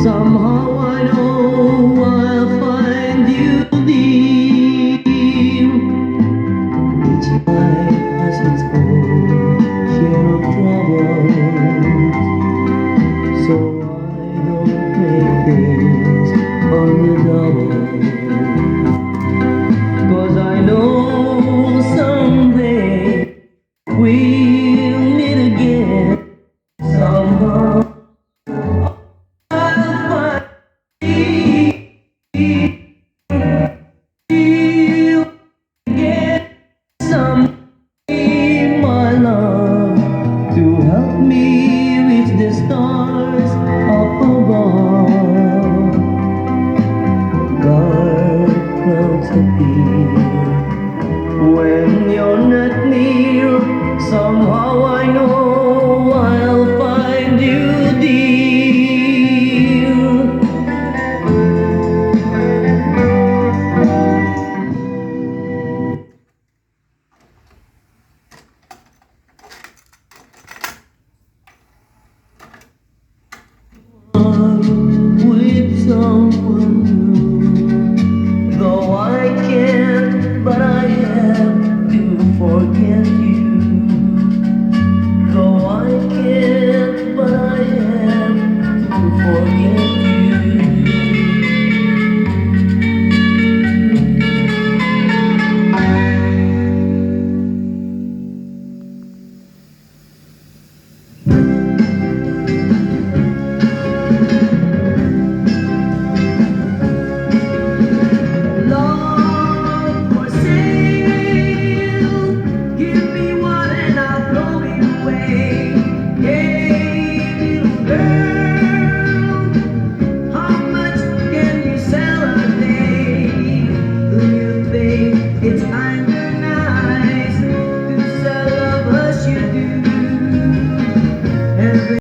Somehow I know I'll find you there. Each life has its own share of troubles, so I don't make things on the double. 'Cause I know someday we'll meet again. Somehow I'll find you again. Someday, my love, to help me reach the stars up above. Dark clouds appear when you're not near. Somehow I know I'll find you dear. With someone new, though I can't, but I have to forget you. Though I can't, but I have to forget you. Love for sale, give me one and I'll throw it away. Hey, little girl, how much can you sell a day? Do you think it's